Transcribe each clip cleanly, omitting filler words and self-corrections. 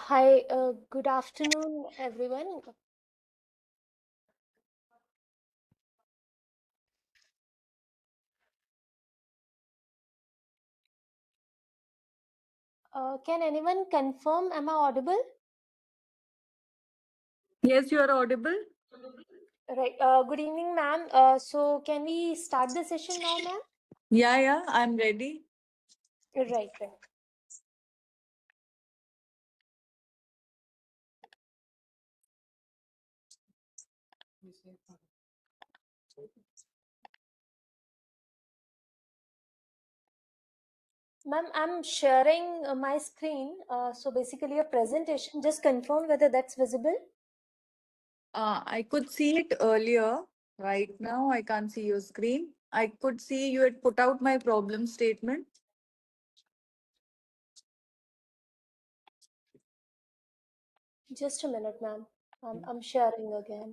Hi, good afternoon, everyone. Can anyone confirm? Am I audible? Yes, you are audible. Right. Good evening, ma'am. So can we start the session now, ma'am? Yeah, I'm ready. Right. Ma'am, I'm sharing my screen. So basically a presentation. Just confirm whether that's visible. I could see it earlier. Right now, I can't see your screen. I could see you had put out my problem statement. Just a minute, ma'am. I'm sharing again.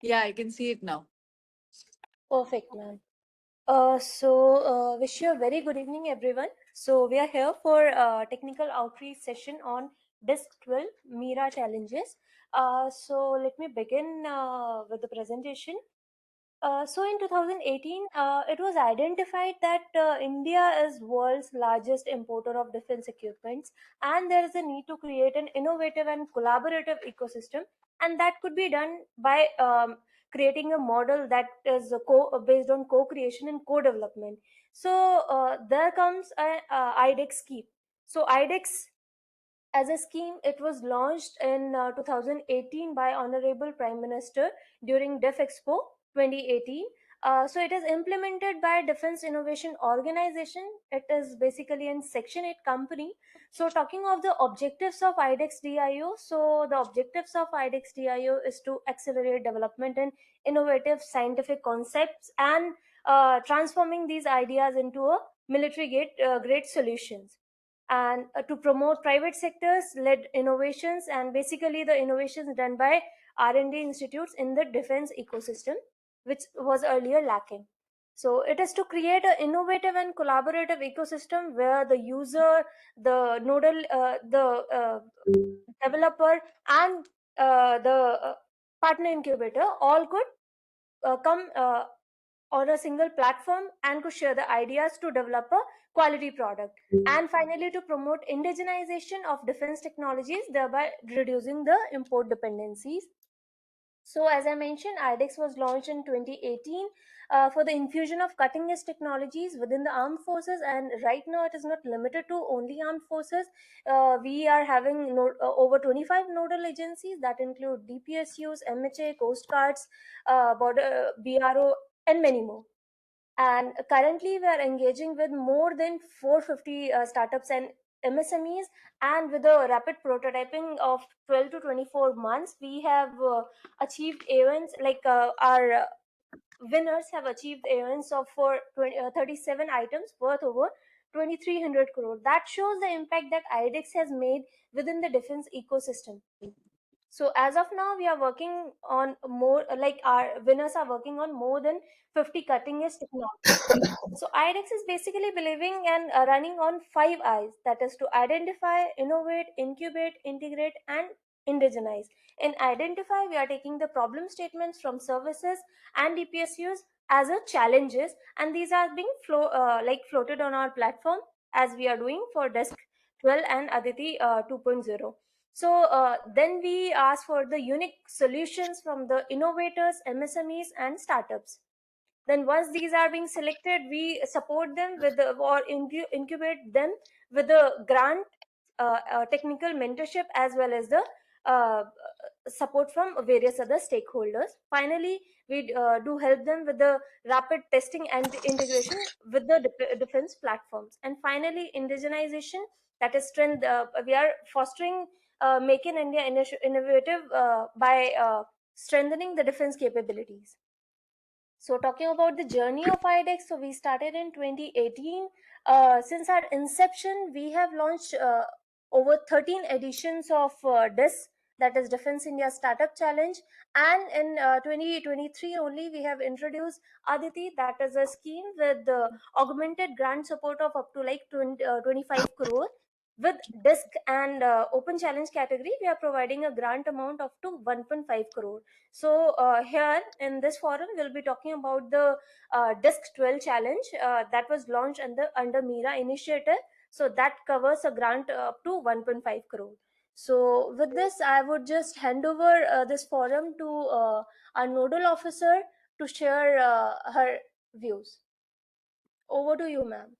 Yeah, I can see it now. Perfect, ma'am. Wish you a very good evening, everyone. So we are here for a technical outreach session on Disk 12 Mira challenges. So let me begin with the presentation. So in 2018, it was identified that India is world's largest importer of defense equipments, and there is a need to create an innovative and collaborative ecosystem, and that could be done by creating a model that is based on co-creation and co-development. So there comes a iDEX scheme. So iDEX as a scheme, it was launched in 2018 by Honorable Prime Minister during DefExpo 2018. So it is implemented by Defense Innovation Organization. It is basically in Section 8 company. So talking of the objectives of iDEX DIO, so the objectives of iDEX DIO is to accelerate development in innovative scientific concepts and transforming these ideas into a military grade solutions, and to promote private sectors led innovations, and basically the innovations done by R&D institutes in the defense ecosystem, which was earlier lacking. So it is to create an innovative and collaborative ecosystem where the user, the nodal, the developer, and the partner incubator all could come on a single platform and could share the ideas to develop a quality product. And finally, to promote indigenization of defense technologies, thereby reducing the import dependencies. So, as I mentioned, iDEX was launched in 2018 for the infusion of cutting edge technologies within the armed forces. And right now, it is not limited to only armed forces. We are having over 25 nodal agencies that include DPSUs, MHA, Coast Guards, Border BRO, and many more. And currently, we are engaging with more than 450 startups and MSMEs, and with a rapid prototyping of 12 to 24 months, we have achieved events like our winners have achieved events of 37 items worth over 2300 crore. That shows the impact that iDEX has made within the defense ecosystem. So as of now, we are working on more, like our winners are working on more than 50 cutting edge technologies. So iDEX is basically believing and running on 5 I's, that is to identify, innovate, incubate, integrate, and indigenize. In identify, we are taking the problem statements from services and DPSUs as a challenges, and these are being floated on our platform as we are doing for Desk 12 and ADITI 2.0. So then we ask for the unique solutions from the innovators, MSMEs, and startups. Then once these are being selected, we support them with or incubate them with the grant, technical mentorship, as well as the uh, support from various other stakeholders. Finally, we do help them with the rapid testing and integration with the defense platforms. And finally, indigenization, that is strength. We are fostering Make in India innovative by strengthening the defense capabilities. So talking about the journey of iDEX, so we started in 2018. Since our inception, we have launched over 13 editions of DIS, that is Defense India Startup Challenge. And in 2023 only, we have introduced ADITI, that is a scheme with augmented grant support of up to like 25 crore. With DISC and open challenge category, we are providing a grant amount of to 1.5 crore. So here in this forum, we'll be talking about the DISC 12 challenge that was launched under Mira initiative. So that covers a grant up to 1.5 crore. So with this, I would just hand over this forum to our nodal officer to share her views. Over to you, ma'am.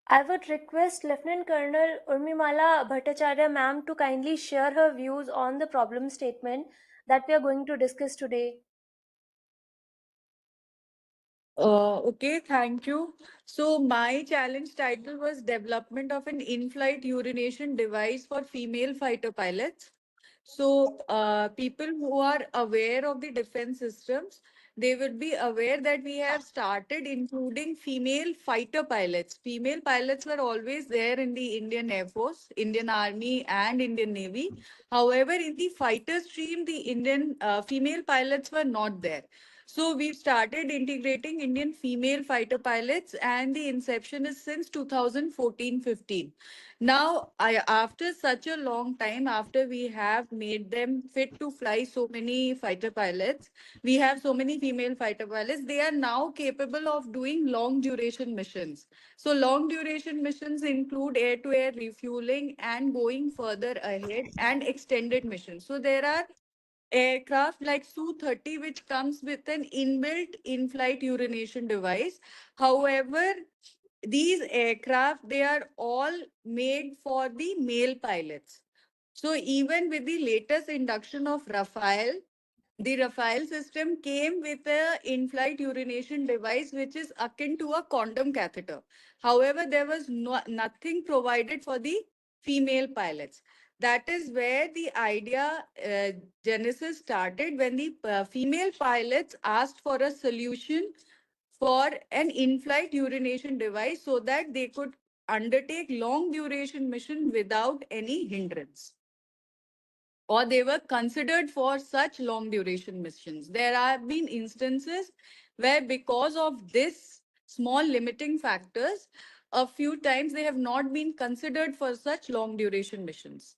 I would request Lieutenant Colonel Urmimala Bhattacharya ma'am to kindly share her views on the problem statement that we are going to discuss today. Okay, thank you. So my challenge title was Development of an In-Flight Urination Device for Female Fighter Pilots. So people who are aware of the defense systems, they would be aware that we have started including female fighter pilots. Female pilots were always there in the Indian Air Force, Indian Army and Indian Navy. However, in the fighter stream, the Indian female pilots were not there. So we've started integrating Indian female fighter pilots, and the inception is since 2014-15. Now, after such a long time, after we have made them fit to fly so many fighter pilots, we have so many female fighter pilots, they are now capable of doing long duration missions. So long duration missions include air-to-air refueling and going further ahead and extended missions. So there are aircraft like Su-30, which comes with an inbuilt in-flight urination device. However, these aircraft, they are all made for the male pilots. So even with the latest induction of Rafale, the Rafale system came with a in-flight urination device which is akin to a condom catheter. However, there was nothing provided for the female pilots. That is where the idea genesis started, when the female pilots asked for a solution for an in-flight urination device so that they could undertake long duration mission without any hindrance, or they were considered for such long duration missions. There have been instances where, because of this small limiting factors, a few times they have not been considered for such long duration missions.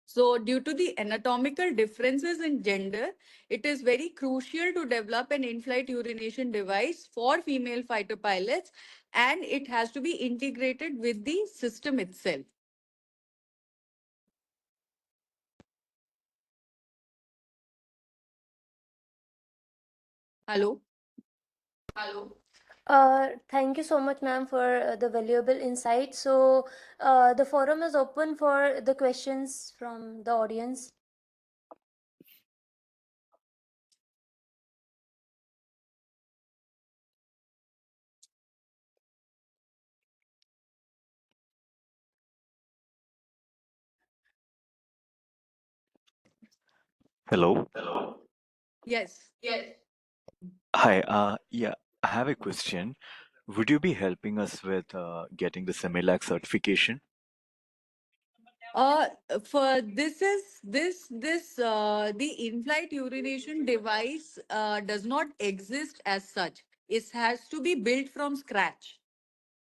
So, due to the anatomical differences in gender, it is very crucial to develop an in-flight urination device for female fighter pilots, and it has to be integrated with the system itself. Hello? Hello. Thank you so much, ma'am, for the valuable insight. So, the forum is open for the questions from the audience. Hello. Hello. Yes. Yes. Hi. Yeah, I have a question. Would you be helping us with getting the Similac certification? Uh, for this is this the in-flight urination device does not exist as such. It has to be built from scratch.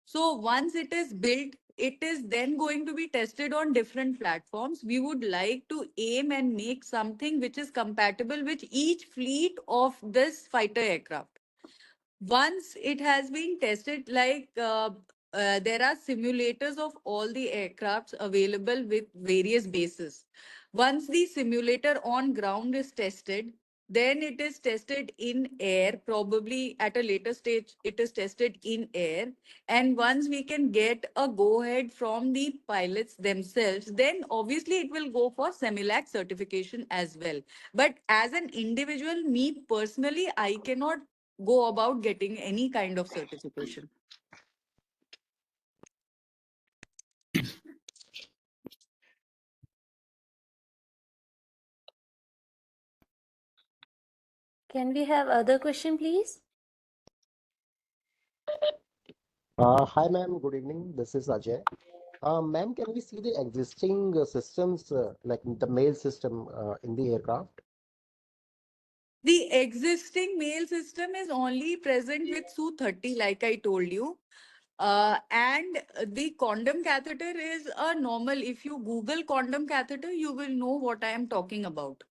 So once it is built, it is then going to be tested on different platforms. We would like to aim and make something which is compatible with each fleet of this fighter aircraft. Once it has been tested, there are simulators of all the aircrafts available with various bases. Once the simulator on ground is tested, then it is tested in air. Probably at a later stage it is tested in air, and once we can get a go ahead from the pilots themselves, then obviously it will go for semilac certification as well. But as an individual, me personally, I cannot go about getting any kind of certification. Can we have other question, please? Hi, ma'am. Good evening. This is Ajay. Ma'am, can we see the existing systems, like the mail system in the aircraft? The existing mail system is only present with Su-30, like I told you. And the condom catheter is a normal. If you Google condom catheter, you will know what I am talking about.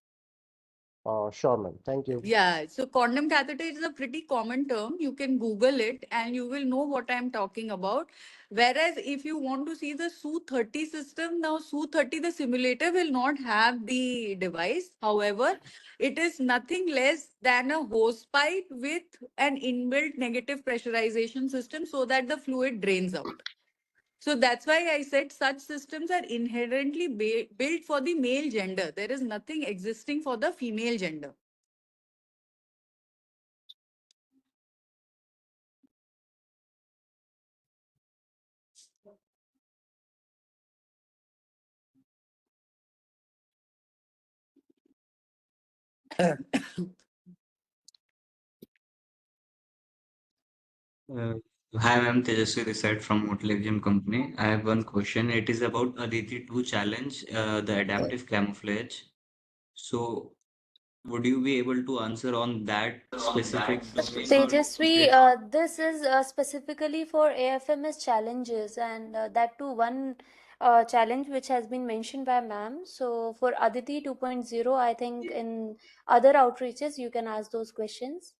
Sure, ma'am. Thank you. Yeah, so condom catheter is a pretty common term. You can Google it and you will know what I'm talking about. Whereas if you want to see the Su-30 system, now Su-30, the simulator will not have the device. However, it is nothing less than a hose pipe with an inbuilt negative pressurization system so that the fluid drains out. So that's why I said such systems are inherently built for the male gender. There is nothing existing for the female gender. Uh, Hi, ma'am. Tejasvi this side from Motivation Company. I have one question. It is about ADITI 2 challenge, the adaptive camouflage. So, would you be able to answer on that specific domain, or Tejasvi, it? this is specifically for AFMS challenges, and that too one challenge which has been mentioned by ma'am. So for Aditi 2.0, I think in other outreaches you can ask those questions.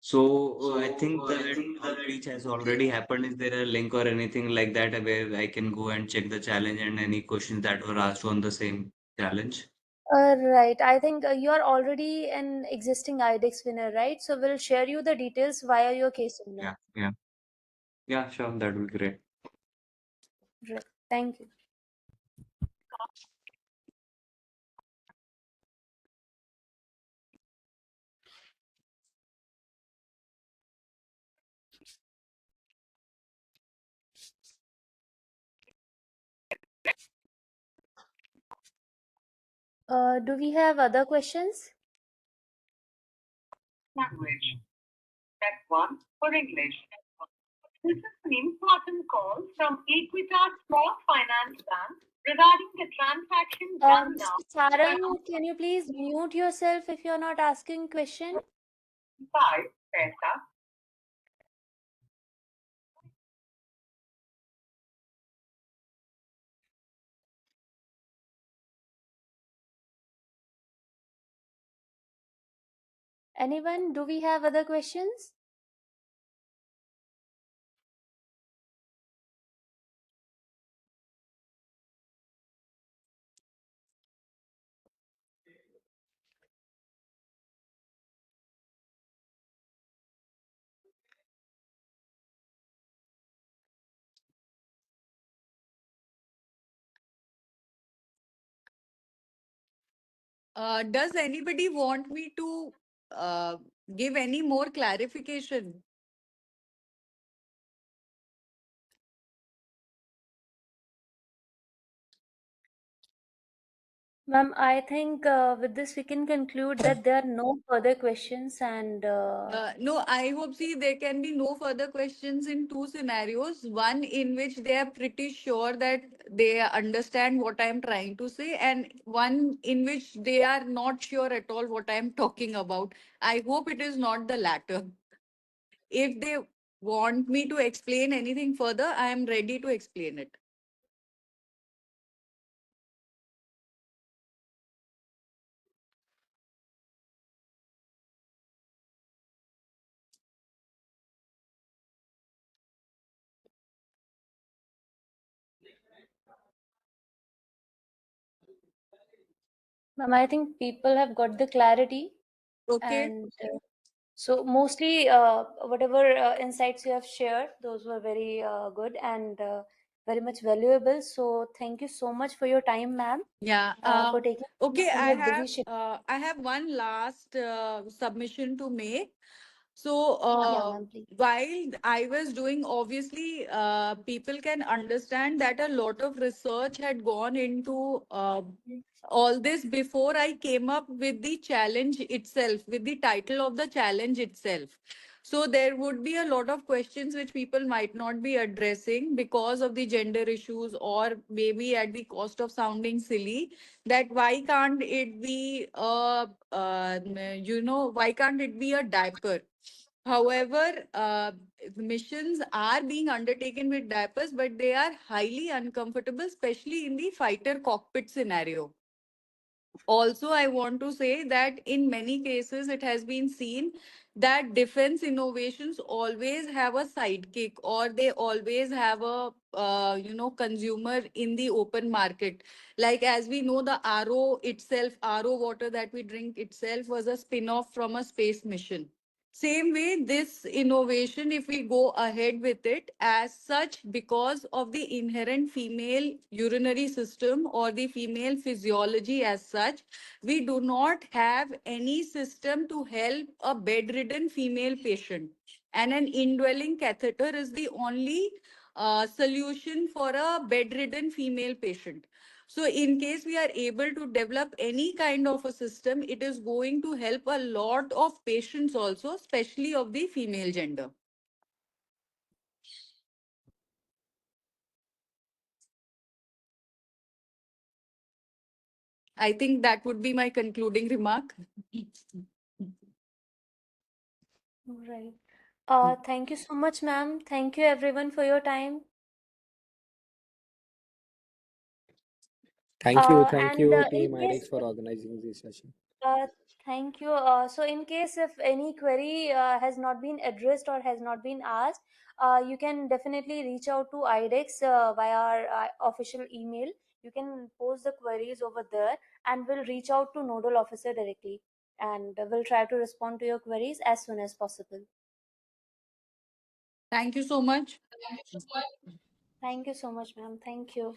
So, I think that outreach has already happened. Is there a link or anything like that where I can go and check the challenge and any questions that were asked on the same challenge? Right. I think you're already an existing iDEX winner, right? So we'll share you the details via your case owner. Yeah, yeah, yeah, sure. That would be great. Right. Thank you. Do we have other questions? Language. Step 1 for English. This is an important call from Equitas Small Finance Bank regarding the transaction done now. Sarang, can you please mute yourself if you're not asking question? 5 paisa. Anyone? Do we have other questions? Does anybody want me to uh, give any more clarification? Ma'am, I think with this we can conclude that there are no further questions and No, I hope, see, there can be no further questions in two scenarios. One in which they are pretty sure that they understand what I'm trying to say, and one in which they are not sure at all what I'm talking about. I hope it is not the latter. If they want me to explain anything further, I am ready to explain it. Ma'am, I think people have got the clarity, Okay. and so mostly whatever insights you have shared, those were very good and very much valuable. So thank you so much for your time, ma'am, Yeah. for taking Okay. from your busy schedule. I have one last submission to make. So, Yeah, ma'am, please. while I was doing, obviously, people can understand that a lot of research had gone into all this before I came up with the challenge itself, with the title of the challenge itself. So there would be a lot of questions which people might not be addressing because of the gender issues, or maybe at the cost of sounding silly, that why can't it be why can't it be a diaper? However, missions are being undertaken with diapers, but they are highly uncomfortable, especially in the fighter cockpit scenario. Also, I want to say that in many cases it has been seen that defense innovations always have a sidekick, or they always have a consumer in the open market. Like, as we know, the RO water that we drink itself was a spin-off from a space mission. Same way, this innovation, if we go ahead with it as such, because of the inherent female urinary system or the female physiology as such, we do not have any system to help a bedridden female patient. And an indwelling catheter is the only solution for a bedridden female patient. So, in case we are able to develop any kind of a system, it is going to help a lot of patients also, especially of the female gender. I think that would be my concluding remark. Right. Thank you so much, ma'am. Thank you, everyone, for your time. Thank And you, in Team case iDEX for organizing this session. thank you. So, in case if any query has not been addressed or has not been asked, you can definitely reach out to iDEX via our official email. You can post the queries over there, and we'll reach out to Nodal Officer directly, and we'll try to respond to your queries as soon as possible. Thank you so much. Thank you so much, ma'am. Thank you.